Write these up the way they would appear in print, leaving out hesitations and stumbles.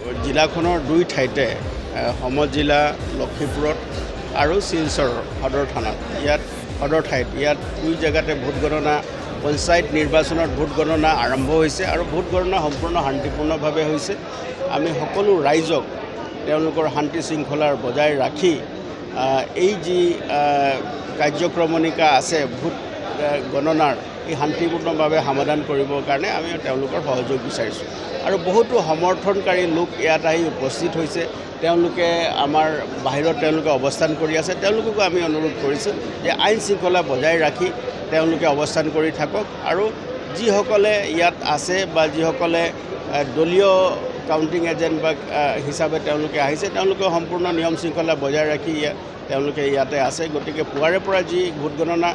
জিলাখনৰ দুই ঠাইতে সমজ জিলা লক্ষীপুৰত আৰু শিলচৰ সদৰ থানাত সদৰ ঠাইত দুই জেগাতে ভোট গণনা পঞ্চায়ত নিৰ্বাচনত ভোট গণনা আৰম্ভ হৈছে আৰু ভোট গণনা সম্পূৰ্ণ শান্তিপূৰ্ণভাৱে হৈছে। আমি সকলো ৰাইজক তেওঁলোকৰ শান্তি শৃংখলাৰ বজাই ৰাখি এই যি কাৰ্যক্ৰমণিকা আছে ভোট গণনাৰ এই শান্তিপূৰ্ণভাৱে সমাধান কৰিবৰ কাৰণে আমি তেওঁলোকৰ সহযোগ বিচাৰিছোঁ। আৰু বহুতো সমৰ্থনকাৰী লোক ইয়াত আহি উপস্থিত হৈছে। তেওঁলোকে আমাৰ বাহিৰত তেওঁলোকে অৱস্থান কৰি আছে। তেওঁলোককো আমি অনুৰোধ কৰিছোঁ যে আইন শৃংখলা বজাই ৰাখি তেওঁলোকে অৱস্থান কৰি থাকক আৰু যিসকলে ইয়াত আছে বা যিসকলে দলীয় কাউণ্টিং এজেণ্ট বা হিচাপে তেওঁলোকে আহিছে তেওঁলোকে সম্পূৰ্ণ নিয়ম শৃংখলা বজাই ৰাখি তেওঁলোকে ইয়াতে আছে। গতিকে পুৱাৰে পৰা যি ভোট গণনা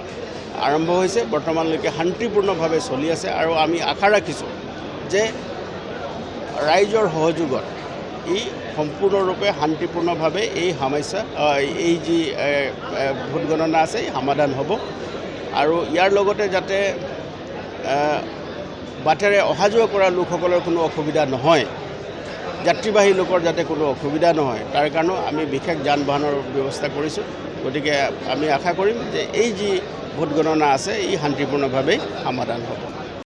আৰম্ভ হৈছে বৰ্তমানলৈকে শান্তিপূৰ্ণভাৱে চলি আছে আৰু আমি আশা ৰাখিছোঁ যে ৰাইজৰ সহযোগত ই সম্পূৰ্ণৰূপে শান্তিপূৰ্ণভাৱে এই সমস্যা এই যি ভোট গণনা আছে সমাধান হ'ব আৰু ইয়াৰ লগতে যাতে বাটেৰে অহা যোৱা কৰা লোকসকলৰ কোনো অসুবিধা নহয়, যাত্ৰীবাহী লোকৰ যাতে কোনো অসুবিধা নহয় তাৰ কাৰণেও আমি বিশেষ যান বাহনৰ ব্যৱস্থা কৰিছোঁ। গতিকে আমি আশা কৰিম যে এই যি ভোট গণনা আছে ই শান্তিপূৰ্ণভাৱে সমাধান হ'ব।